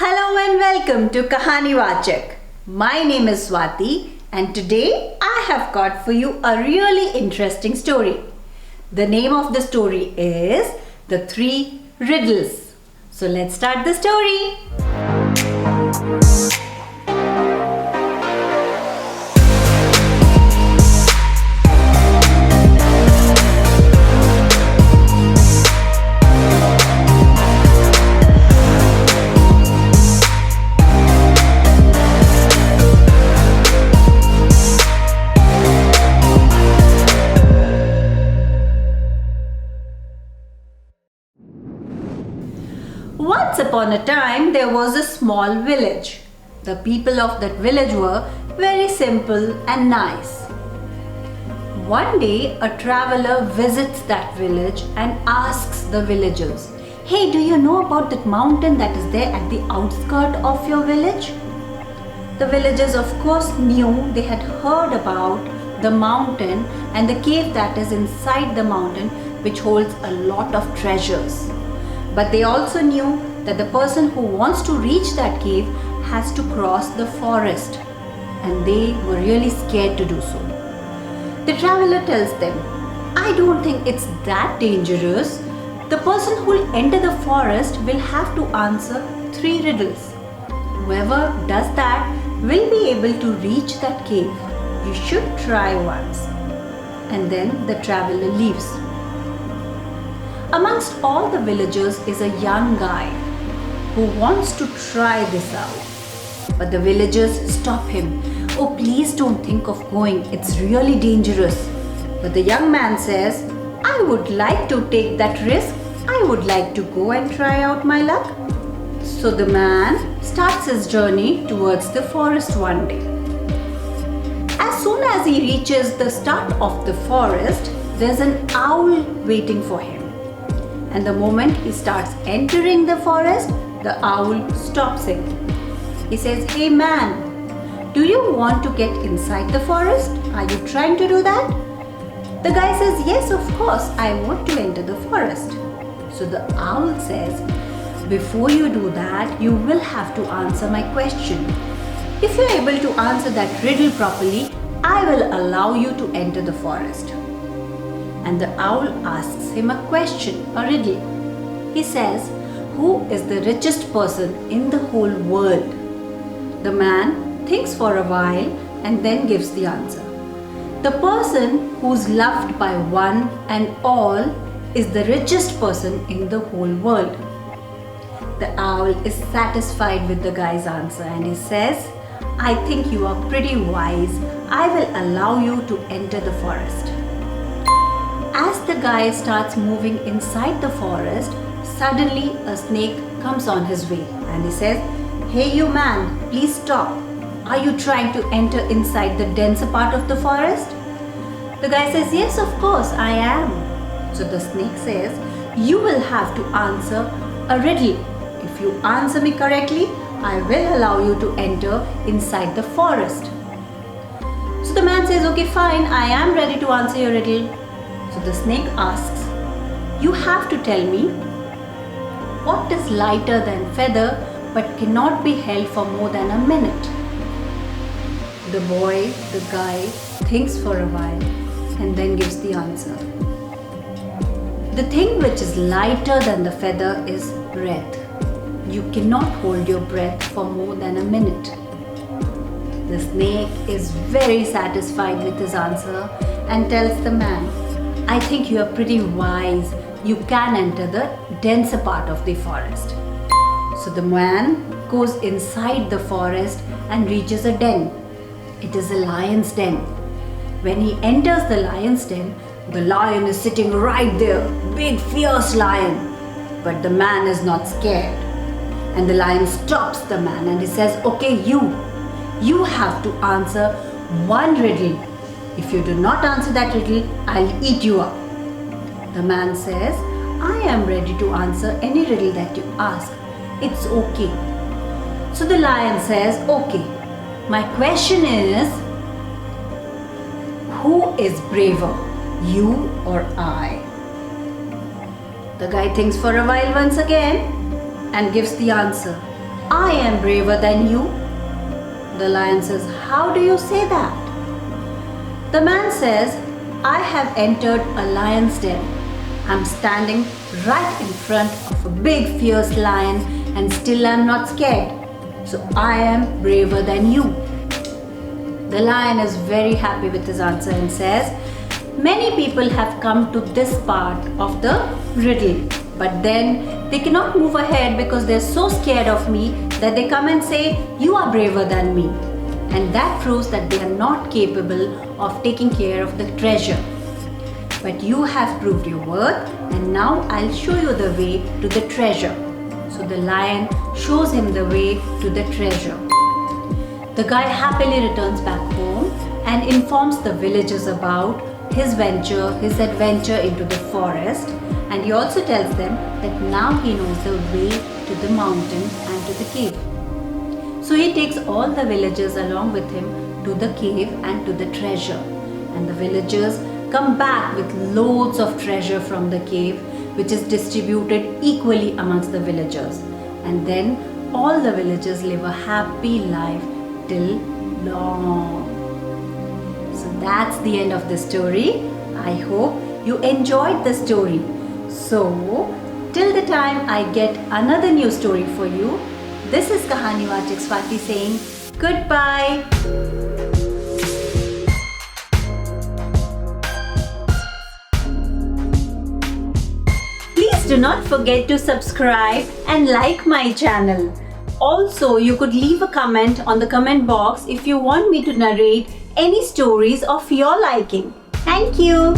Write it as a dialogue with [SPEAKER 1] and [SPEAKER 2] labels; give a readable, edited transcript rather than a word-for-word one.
[SPEAKER 1] Hello and welcome to Kahani Vachak. My name is Swati and today I have got for you a really interesting story. The name of the story is The Three Riddles. So let's start the story. Once upon a time, there was a small village. The people of that village were very simple and nice. One day, a traveler visits that village and asks the villagers, "Hey, do you know about that mountain that is there at the outskirts of your village?" The villagers, of course, knew. They had heard about the mountain and the cave that is inside the mountain, which holds a lot of treasures. But they also knew that the person who wants to reach that cave has to cross the forest, and they were really scared to do so. The traveler tells them, "I don't think it's that dangerous. The person who will enter the forest will have to answer 3 riddles. Whoever does that will be able to reach that cave. You should try once." And then the traveler leaves. Amongst all the villagers is a young guy who wants to try this out. But the villagers stop him. "Oh, please don't think of going. It's really dangerous." But the young man says, "I would like to take that risk. I would like to go and try out my luck." So the man starts his journey towards the forest one day. As soon as he reaches the start of the forest, there's an owl waiting for him. And the moment he starts entering the forest, the owl stops him. He says, "Hey man, do you want to get inside the forest? Are you trying to do that?" The guy says, "Yes, of course, I want to enter the forest." So the owl says, "Before you do that, you will have to answer my question. If you're able to answer that riddle properly, I will allow you to enter the forest." And the owl asks him a question, a riddle. He says, "Who is the richest person in the whole world?" The man thinks for a while and then gives the answer. "The person who's loved by one and all is the richest person in the whole world." The owl is satisfied with the guy's answer and he says, "I think you are pretty wise. I will allow you to enter the forest." As the guy starts moving inside the forest, suddenly a snake comes on his way and he says, "Hey you man, please stop. Are you trying to enter inside the denser part of the forest?" The guy says, "Yes, of course, I am." So the snake says, "You will have to answer a riddle. If you answer me correctly, I will allow you to enter inside the forest." So the man says, "Okay, fine, I am ready to answer your riddle." So the snake asks, "You have to tell me what is lighter than feather but cannot be held for more than a minute." The guy thinks for a while and then gives the answer. "The thing which is lighter than the feather is breath. You cannot hold your breath for more than a minute." The snake is very satisfied with his answer and tells the man, "I think you are pretty wise. You can enter the denser part of the forest." So the man goes inside the forest and reaches a den. It is a lion's den. When he enters the lion's den, the lion is sitting right there, big fierce lion. But the man is not scared. And the lion stops the man and he says, "Okay, you have to answer one riddle. If you do not answer that riddle, I'll eat you up." The man says, "I am ready to answer any riddle that you ask. It's okay." So the lion says, "Okay, my question is, who is braver, you or I?" The guy thinks for a while once again and gives the answer. I am braver than you. The lion says, how do you say that? The man says, I have entered a lion's den. I'm standing right in front of a big fierce lion and still I'm not scared. So I am braver than you. The lion is very happy with his answer and says, many people have come to this part of the riddle, but then they cannot move ahead because they're so scared of me that they come and say, you are braver than me. And that proves that they are not capable of taking care of the treasure. But you have proved your worth, and now I'll show you the way to the treasure. So the lion shows him the way to the treasure. The guy happily returns back home and informs the villagers about his adventure into the forest, and he also tells them that now he knows the way to the mountain and to the cave. So he takes all the villagers along with him to the cave and to the treasure, and the villagers come back with loads of treasure from the cave, which is distributed equally amongst the villagers, and then all the villagers live a happy life till long. So that's the end of the story. I hope you enjoyed the story. So till the time I get another new story for you, this is Kahani Vachak Swati saying goodbye. Please do not forget to subscribe and like my channel. Also, you could leave a comment on the comment box if you want me to narrate any stories of your liking. Thank you.